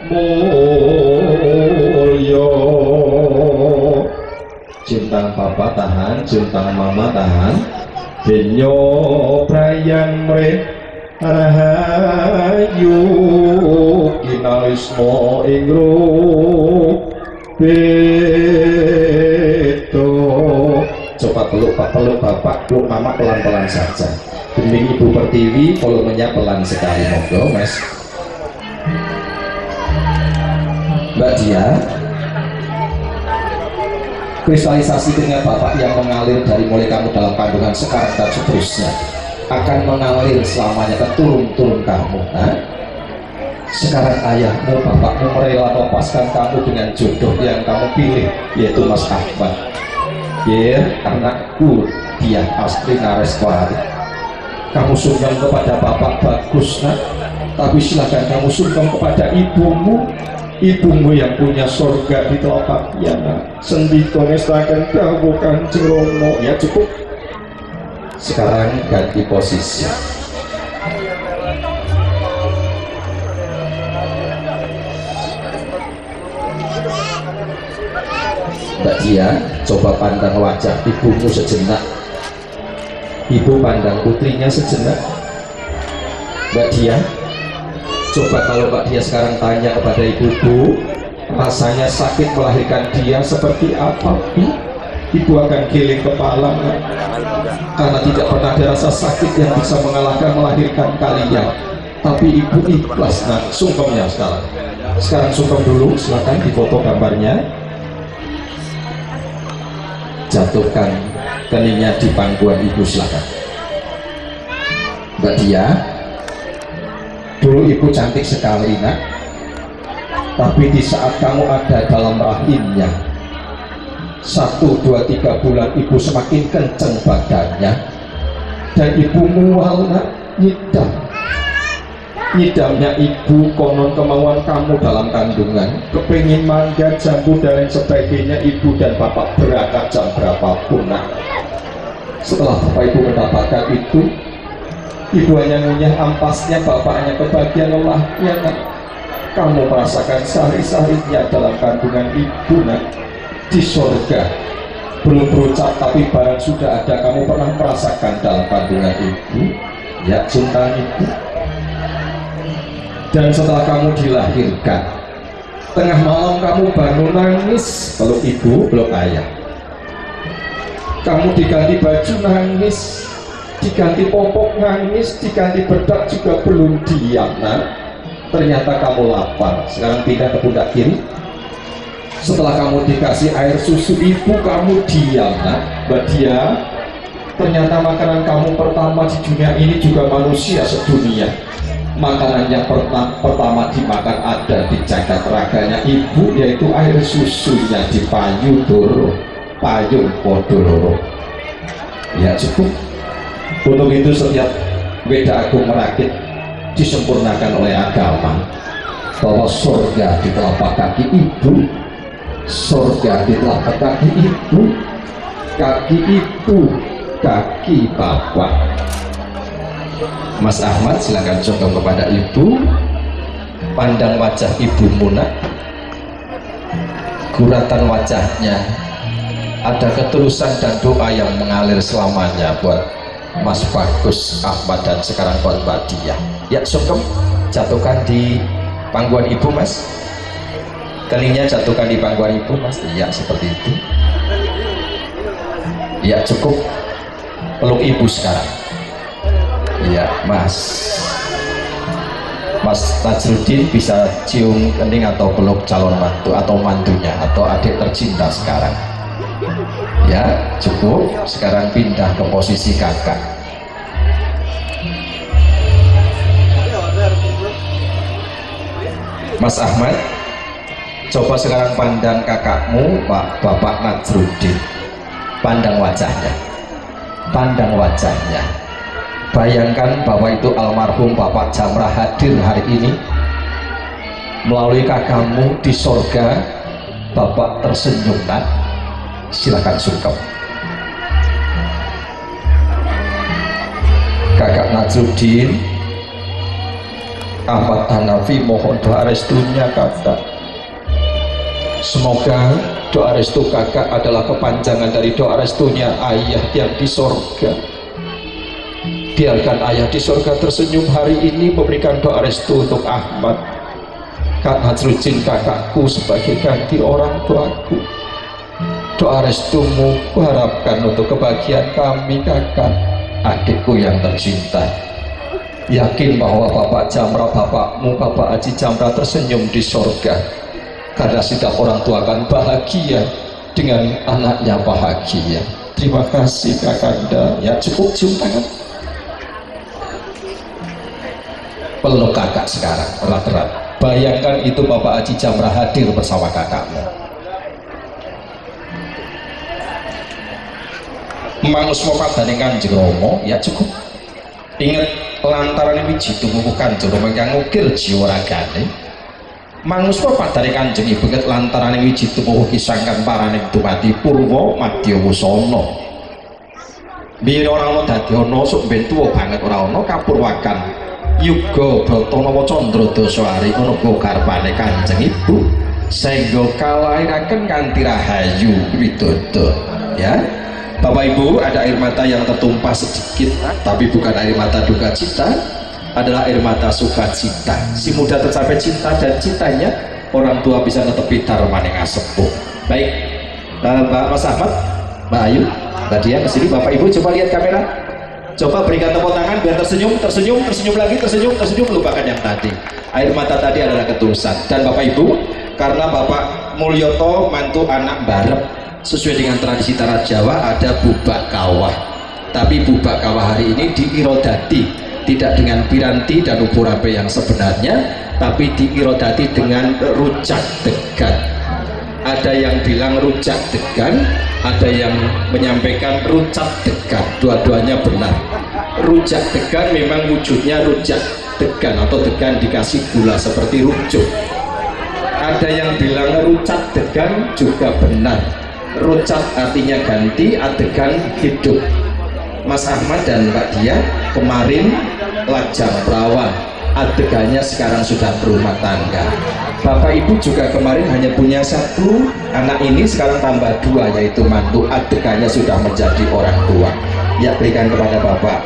mulya. Cintang papa tahan, cintang mama tahan. Denyo prayan mrih rahayu kinalismo ing beto. Coba peluk Pak, peluk Bapak, peluk Mama pelan-pelan saja. Demi Ibu Pertiwi, volumenya pelan sekali, monggo Mas. Mbak Dia, kristalisasi keringat Bapak yang mengalir dari mulai kamu dalam kandungan sekarang dan seterusnya akan mengalir selamanya ke turun-turun kamu. Nah, sekarang ayahmu, bapakmu merela melepaskan kamu dengan jodoh yang kamu pilih, yaitu Mas Ahmad. Ya, anakku Diah Astri Nareswari, kamu sungkem kepada bapak bagus nak, tapi silakan kamu sungkem kepada ibumu. Ibumu yang punya surga di telapaknya nak. Sendika ngestaken dawuh Kanjeng Rama. Ya cukup. Sekarang ganti posisi. Mbak Dia, coba pandang wajah ibumu sejenak. Ibu pandang putrinya sejenak. Mbak Dia, Coba kalau Mbak Dia sekarang tanya kepada ibu-ibu, rasanya sakit melahirkan dia seperti apa? Ibu akan giling kepala, karena tidak pernah ada rasa sakit yang bisa mengalahkan melahirkan kalian. Tapi ibu ikhlas. Nah, sungkemnya sekarang sungkem dulu, silakan difoto gambarnya, jatuhkan keningnya di pangkuan ibu, silakan. Mbak Dia, dulu ibu cantik sekali nak, tapi di saat kamu ada dalam rahimnya 1, 2, 3 bulan ibu semakin kenceng badannya dan ibu mual nak, nyidamnya ibu konon kemauan kamu dalam kandungan, kepingin mangga jambu dan lain sebagainya. Ibu dan bapak berangkat jam berapapun nak. Setelah bapak ibu mendapatkan itu, ibu hanya ngunyah ampasnya, bapaknya kebagian lelahnya nak. Kamu merasakan sehari-harinya dalam kandungan ibu nak. Di sorga belum berucap tapi barang sudah ada, kamu pernah merasakan dalam kandungan ibu, ya cinta ibu. Dan setelah kamu dilahirkan, tengah malam kamu bangun nangis, peluk ibu, peluk ayah. Kamu diganti baju nangis, diganti popok nangis, diganti bedak juga belum diam nak. Ternyata kamu lapar. Sekarang pindah ke pundak kiri. Setelah kamu dikasih air susu ibu, kamu diam nak. Mbak Dia, ternyata makanan kamu pertama di dunia ini juga manusia sedunia. Makanan yang pertama dimakan ada di jagat raganya ibu, yaitu air susunya di payu doro, payung podoro. Ya cukup. Untuk itu setiap Weda Agung Merakit disempurnakan oleh agama, bahwa surga di telapak kaki ibu, surga di telapak kaki ibu, kaki ibu, kaki bapak. Mas Ahmad silakan contoh kepada ibu, pandang wajah ibu Muna, guratan wajahnya ada ketulusan dan doa yang mengalir selamanya buat Mas Bagus Ahmad dan sekarang buat Mbak Dia. Ya sungkem, jatuhkan di pangkuan ibu mas, keningnya jatuhkan di pangkuan ibu mas. Iya seperti itu. Ya cukup, peluk ibu sekarang. Iya mas Najrudin bisa cium kening atau peluk calon mantu atau mantunya atau adik tercinta sekarang. Ya cukup, sekarang pindah ke posisi kakak. Mas Ahmad, coba sekarang pandang kakakmu Bapak Najrudin, pandang wajahnya, pandang wajahnya. Bayangkan bahwa itu almarhum Bapak Jamrah hadir hari ini melalui kakakmu di sorga. Bapak tersenyum nak, silakan sungkem. Kakak Najrudin, Ahmad Hanafi mohon doa restunya kakak. Semoga doa restu kakak adalah kepanjangan dari doa restunya ayah yang di sorga. Biarkan ayah di sorga tersenyum hari ini memberikan doa restu untuk Ahmad. Kak Najrudin kakakku sebagai ganti orang tuaku. Doa restumu kuharapkan untuk kebahagiaan kami kakak, adikku yang tercinta. Yakin bahwa Bapak Jamrah, bapakmu Bapak Haji Jamrah tersenyum di sorga, karena setiap orang tua akan bahagia dengan anaknya bahagia. Terima kasih kakanda. Ya cukup, cium tangan, peluk kakak sekarang erat-erat. Bayangkan itu Bapak Haji Jamrah hadir bersama kakakmu. Mangus mopat dan Kanjeng Rama. Ya cukup, ingat lantaran wiji tubuh Kanjeng Rama yang ngukir jiwa ragane. Mangus mopat dari Kanjeng Ibu ingat lantaran wiji tubuh kisangkan paraning dumati Purwa Madya Wusana. Biyen ora ana dadi ana sok ben tuwa banget ora ana kapurwakan Yuga Bratanawa Candra Dasari ana garwane Kanjeng Ibu sehingga kalahiraken kanthi rahayu widodo. Ya Bapak Ibu, ada air mata yang tertumpah sedikit, tapi bukan air mata duka cita. adalah air mata sukacita. Si muda tercapai cinta dan cintanya orang tua bisa netepi darmane ngasepuh. Baik, Mbak Mas Ahmad, Mbak Ayu, Mbak Dia kesini. Bapak Ibu coba lihat kamera, coba berikan tepuk tangan biar tersenyum, tersenyum, tersenyum lagi, tersenyum, tersenyum, lupakan yang tadi. Air mata tadi adalah ketulusan. Dan Bapak Ibu, karena Bapak Mulyoto mantu anak Barep, sesuai dengan tradisi Tanah Jawa ada bubak kawah. Tapi bubak kawah hari ini diirodati, tidak dengan piranti dan upurape yang sebenarnya, tapi diirodati dengan rujak degan. Ada yang bilang rujak degan, ada yang menyampaikan rujak degan. Dua-duanya benar. Rujak degan memang wujudnya rujak degan atau degan dikasih gula seperti rujuk. Ada yang bilang rujak degan juga benar. Rujak artinya ganti, adegan hidup. Mas Ahmad dan Mbak Dia kemarin lajang perawan, adegannya sekarang sudah berumah tangga. Bapak Ibu juga kemarin hanya punya satu, anak ini sekarang tambah dua, yaitu mantu, adegannya sudah menjadi orang tua. Ya, berikan kepada Bapak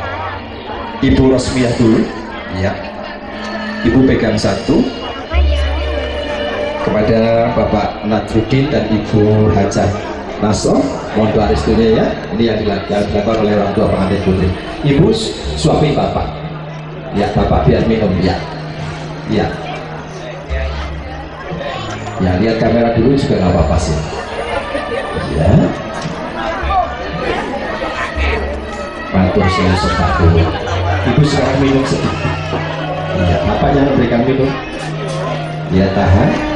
Ibu Rosmiah dulu. Ya, Ibu pegang satu, kepada Bapak Nadruddin dan Ibu Hajah Nasro, mohon doa restunya ya. Ini yang dilakukan oleh orang tua pengantin putri. Ibu suapi Bapak. Ya, Bapak biar minum ya. Ya. Ya, lihat kamera dulu juga nggak apa-apa sih. Ya. Matur selalu sempat dulu. Ibu sekarang minum sedikit. Ya, Bapak jangan berikan minum. Ya, tahan.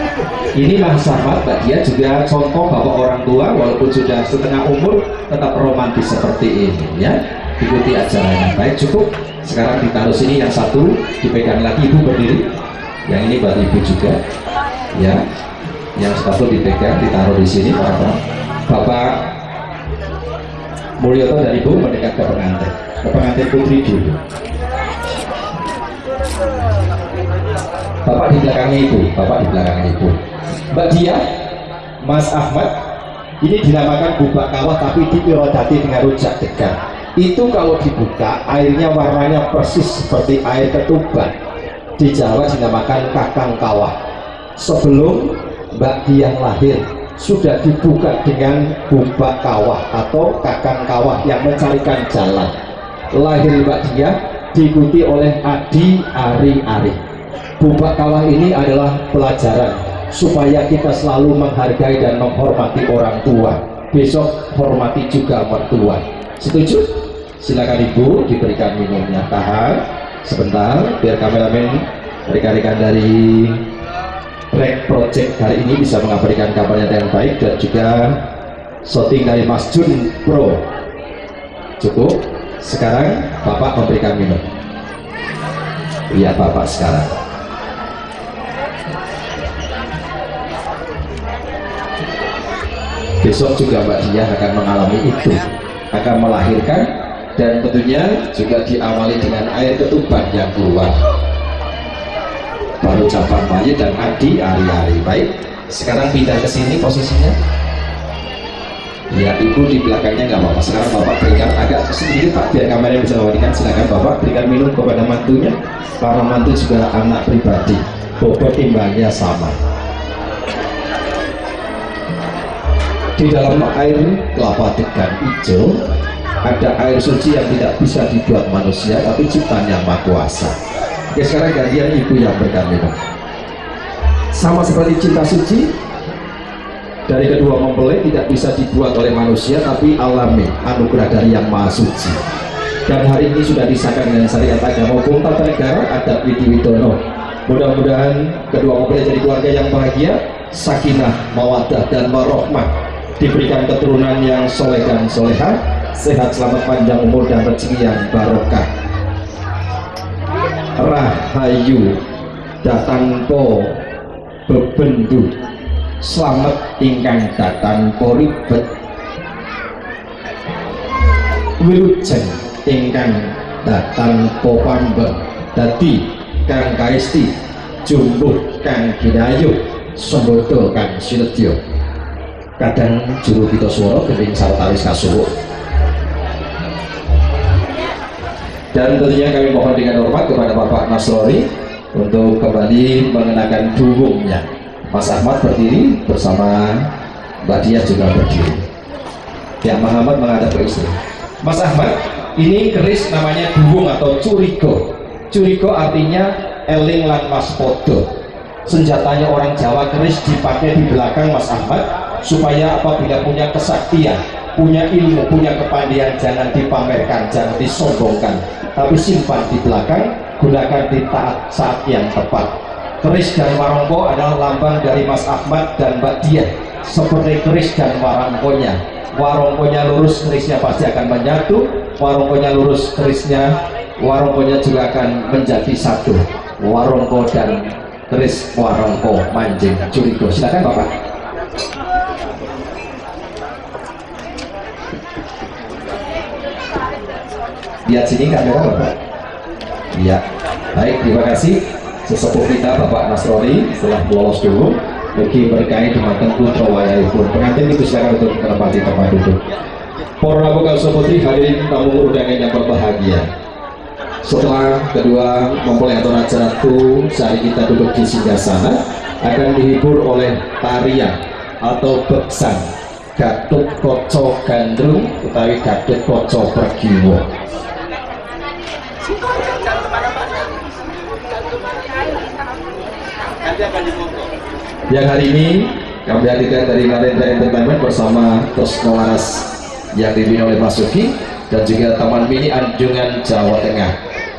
Ini Mas Ahmad, Mbak Dia juga contoh bahwa orang tua walaupun sudah setengah umur tetap romantis seperti ini ya. Ikuti acaranya. Baik, cukup. Sekarang ditaruh sini, yang satu dipegang lagi, Ibu berdiri. Yang ini buat Ibu juga. Ya. Yang satu dipegang, ditaruh di sini Bapak Mulyoto dan Ibu mendekat ke pengantin putri dulu. Bapak di belakangnya Ibu, Bapak di belakangnya Ibu. Mbak Dia, Mas Ahmad, ini dinamakan bubak kawah tapi diirodati dengan rujak degan. Itu kalau dibuka airnya warnanya persis seperti air ketuban. Di Jawa dinamakan kakang kawah. Sebelum Mbak Dia lahir sudah dibuka dengan bubak kawah atau kakang kawah yang mencarikan jalan. Lahir Mbak Dia diikuti oleh Adi Ari-Ari. Bubak kawah ini adalah pelajaran supaya kita selalu menghargai dan menghormati orang tua. Besok hormati juga mertua. Setuju? Silakan Ibu diberikan minumnya. Tahan sebentar biar kameramen rekan-rekan dari Rek Project hari ini bisa mengabarkan kabarnya dengan baik, dan juga shooting dari Mas Jun Pro. Cukup. Sekarang Bapak memberikan minum. Iya, Bapak sekarang. Besok juga Mbak Dia akan mengalami itu, akan melahirkan, dan tentunya juga diawali dengan air ketuban yang keluar, baru Capan Bayi dan Adi Ari-Ari. Baik, sekarang pindah ke sini posisinya. Ya, Ibu di belakangnya nggak apa-apa. Sekarang Bapak berikan agak sedikit Pak biar kameranya bisa mewadikan. Silakan Bapak berikan minum kepada mantunya, karena mantu juga anak pribadi, bobot timbangnya sama. Di dalam air kelapa degan hijau ada air suci yang tidak bisa dibuat manusia, tapi ciptaan yang maha kuasa. Oke, sekarang gantian Ibu yang berikan minum. Sama seperti cinta suci dari kedua mempelai tidak bisa dibuat oleh manusia, tapi alami, anugerah dari yang maha suci. Dan hari ini sudah disahkan dengan syariat agama hukum tata negara adat Widiwidono. Mudah-mudahan kedua mempelai jadi keluarga yang bahagia, sakinah, mawaddah dan warohmah, diberikan keturunan yang soleh dan soleha, sehat selamat panjang umur dan rezeki yang barokah. Rahayu datang po bebendu, selamat ingkang datang po ribet, wilujeng ingkang datang po pambeng, dadi kang kaisti jumbuh kang ginayu, sembodo kang sinedya. Kadang juru pita swara kening sawetawis kasuwuk. Dan tentunya kami mohon dengan hormat kepada Bapak Nasrori untuk kembali mengenakan dubungnya. Mas Ahmad berdiri bersama Mbak Diah juga berdiri. Ya, Muhammad menghadap ke istri. Mas Ahmad, ini keris namanya dubung atau curiko. Curiko artinya eling lan waspodo. Senjatanya orang Jawa, keris dipakai di belakang Mas Ahmad supaya apabila punya kesaktian, punya ilmu, punya kepandaian, jangan dipamerkan, jangan disombongkan, tapi simpan di belakang, gunakan di saat yang tepat. Keris dan warongko adalah lambang dari Mas Ahmad dan Mbak Diah, seperti keris dan warongkonya. Warongkonya lurus, kerisnya pasti akan menyatu. Warongkonya lurus, warongkonya juga akan menjadi satu. Warongko dan keris warongko manjing curiko. Silakan Bapak. Lihat sini kamera Bapak. Iya, baik, terima kasih sesepuh kita Bapak Nasroni setelah lolos dulu bagi berkait dengan putra wayahipun. Pengantin itu silakan untuk menempati tempat duduk. Para Rabu Putri, hadirin tamu undangan yang berbahagia. Setelah kedua mempelai atau acaratu saat kita duduk di singgasana akan dihibur oleh tarian atau beksan Gatut Koco Gandrung utawi Gatut Koco Pergiwo. Yang hari ini kami hadirkan dari Narendra Entertainment bersama Tosno Laras yang dipimpin oleh Mas Suki dan juga Taman Mini Anjungan Jawa Tengah.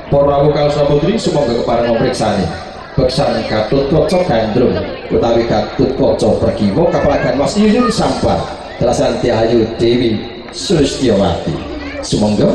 Para Rabu Putri semoga kepada memeriksani beksan Gatut Koco Gandrung utawi Gatut Koco Pergiwo kapalagan Mas Yuyun Sampar Telasanti Ayu Dewi Sulistyowati. Semoga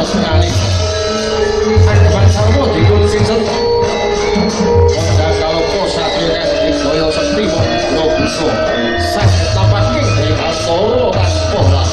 sekali. Anggapan sarwa dikul sinten. Wong kalau posatrio kan digaya setrimo lo bisa saged tapake ing asoro lan pola.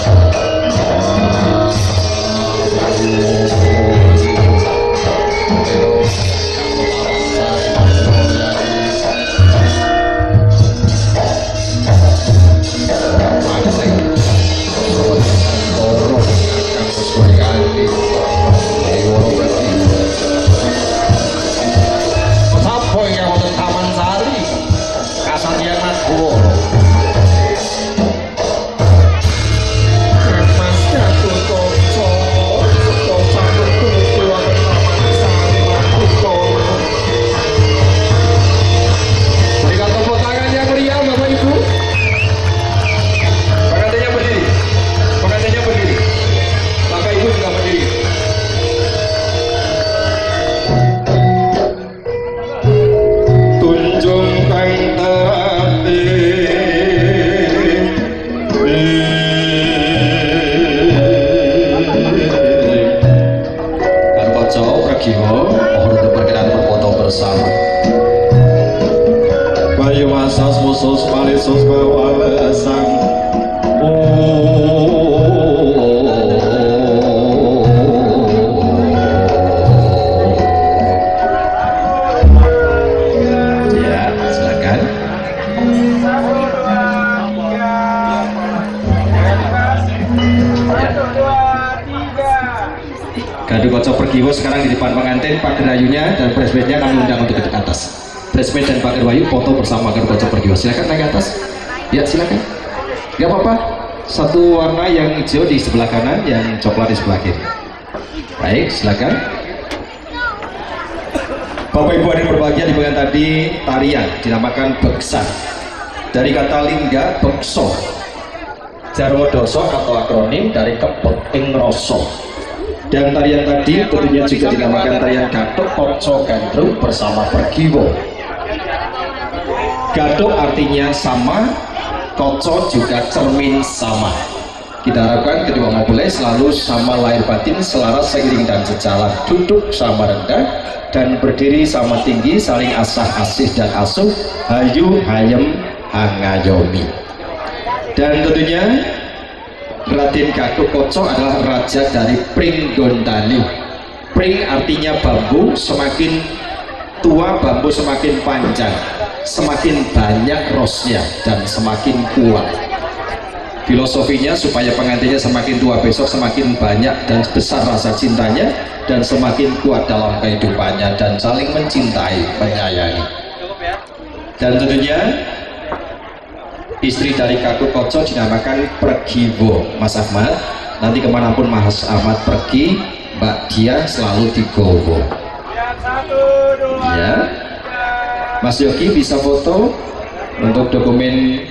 Sekarang di depan pengantin, Pak Gerayunya dan bridesmaidnya kami undang untuk ke atas. Bridesmaid dan Pak Gerwayu foto bersama Garuda Kocok Pergiwa. Silakan naik ke atas. Ya silakan. Gak apa-apa. Satu warna yang hijau di sebelah kanan, yang coklat di sebelah kiri. Baik, silakan. Bapak Ibu yang berbahagia, di bagian tadi tarian dinamakan beksan. Dari kata lingga bekso. Jarwodoso atau akronim dari kepek ing roso. Dan tarian tadi tentunya juga dinamakan tarian Gathuk Kaca Gandrung bersama Pergiwo. Gathuk artinya sama, Kaca juga cermin sama. Kita harapkan kedua mempelai selalu sama lahir batin, selaras seiring dan sejalan, duduk sama rendah dan berdiri sama tinggi, saling asah asih dan asuh, hayu hayem hangayomi. Dan tentunya Raden Gathuk Kaca adalah raja dari Pringgondani. Pring artinya bambu, semakin tua bambu semakin panjang, semakin banyak rosnya dan semakin kuat. Filosofinya supaya pengantinnya semakin tua besok semakin banyak dan besar rasa cintanya dan semakin kuat dalam kehidupannya dan saling mencintai, menyayangi. Dan tentunya istri dari Gathuk Kaca dinamakan Pergiwo. Mas Ahmad, nanti kemanapun Mas Ahmad pergi, Mbak Dia selalu digowo. Ya, Mas Yogi bisa foto untuk dokumen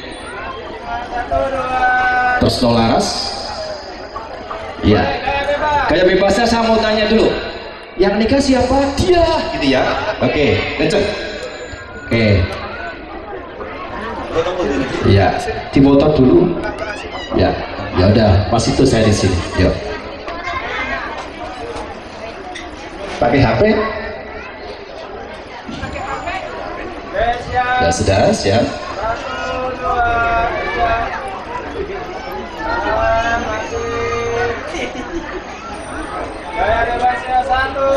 Tresno Laras. Ya, kayak bebasnya saya mau tanya dulu, yang nikah siapa? Dia, gitu ya. Oke, kenceng. Oke. Ya, dimotor dulu. Ya, ya udah, pas itu saya di sini. Yuk. Pakai HP? Ya sudah, siap.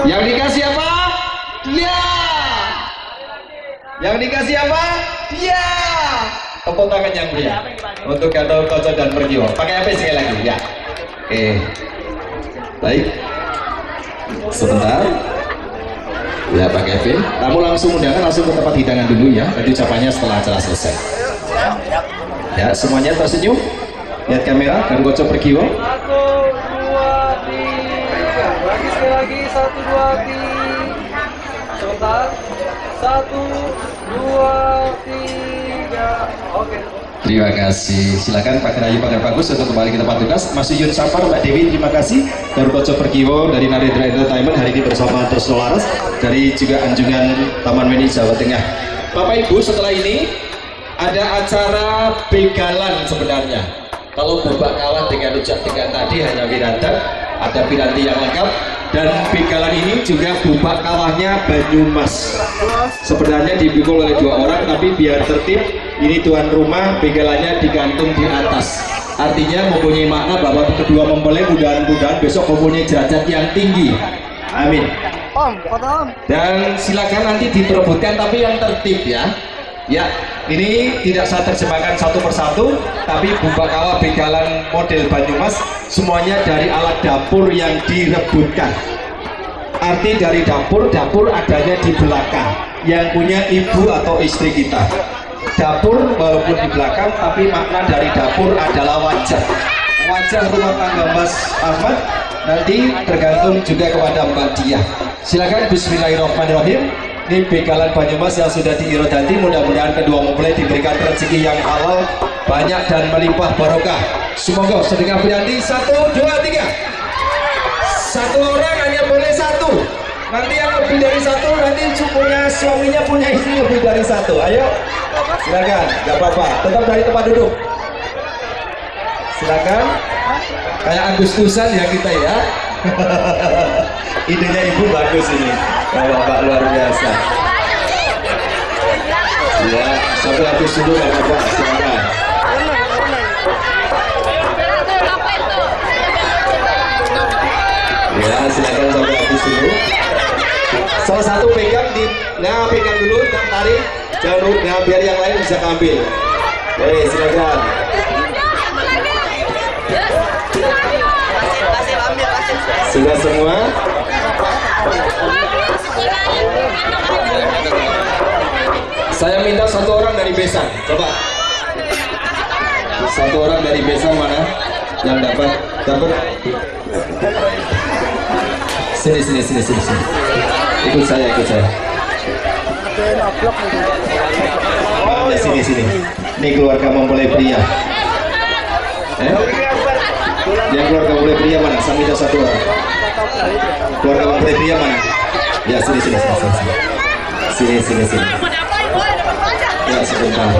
Yang nikah siapa? Dia. Yang nikah siapa? Dia. Tepuk tangan yang mulia untuk Gathuk Kaca dan Pergiwo. Pakai HP sekali lagi ya. Oke. Baik. Sebentar. Ya pakai HP. Kamu langsung undangan langsung ke tempat hidangan dulu ya. Tadi ucapannya setelah acara selesai. Ya semuanya tersenyum. Lihat kamera. Gathuk Kaca Pergiwo. 1, 2, 3. Lagi sekali lagi 1, 2, 3. Sebentar. 1, 2, 3. Oke. Terima kasih. Silakan Pak Gerayu Pagar Bagus untuk kembali ke tempat tugas. Mas Yun Sapar, Mbak Dewi, terima kasih. Gathuk Kaca Pergiwo dari Narendra Entertainment hari ini bersama Tresno Laras dari juga Anjungan Taman Mini Jawa Tengah. Bapak Ibu, setelah ini ada acara begalan sebenarnya. Kalau Bapak kalah dengan rujak dengan tadi hanya Wirada, ada piranti yang lengkap, dan begalan ini juga bubak kawahnya Banyumas. Sebenarnya dipikul oleh 2 orang, tapi biar tertib ini tuan rumah begalannya digantung di atas, artinya mempunyai makna bahwa kedua mempelai mudah-mudahan besok mempunyai derajat yang tinggi. Amin. Dan silakan nanti diperebutkan tapi yang tertib ya. Ya, ini tidak saya terjemahkan satu persatu, tapi bubak kawah begalan model Banyumas semuanya dari alat dapur yang direbutkan. Arti dari dapur adanya di belakang, yang punya ibu atau istri kita. Dapur walaupun di belakang, tapi makna dari dapur adalah wajah rumah tangga Mas Ahmad, nanti tergantung juga kepada Mbak Diah. Silakan. Bismillahirrahmanirrahim. Ini begalan Banyumas yang sudah diirodati, mudah-mudahan kedua mempelai diberikan rezeki yang halal, banyak dan melimpah barokah. Semoga sedekah piranti 1, 2, 3. 1 orang hanya boleh 1. Nanti yang lebih dari 1 nanti punya suaminya punya istri lebih dari 1. Ayo, silakan, nggak apa-apa, tetap dari tempat duduk. Silakan. Kayak Agustusan ya kita ya. Idenya ibu bagus ini, bapak luar biasa. Ya, sampai habis dulu nggak apa-apa, silakan. Ya, silakan sampai habis dulu. Salah satu pegang pegang dulu, tarik, jangan dulu, biar yang lain bisa ambil. Oke, silakan. Sudah semua? Saya minta 1 orang dari besan, coba. 1 orang dari besan mana yang dapat? Sini. Ikut saya. Sini. Ini keluarga mempelai pria. Yang keluarga mempelai pria mana? Saya minta 1 orang. Keluarga mempelai pria mana? Ya, sini. Sini. Ya, sebentar.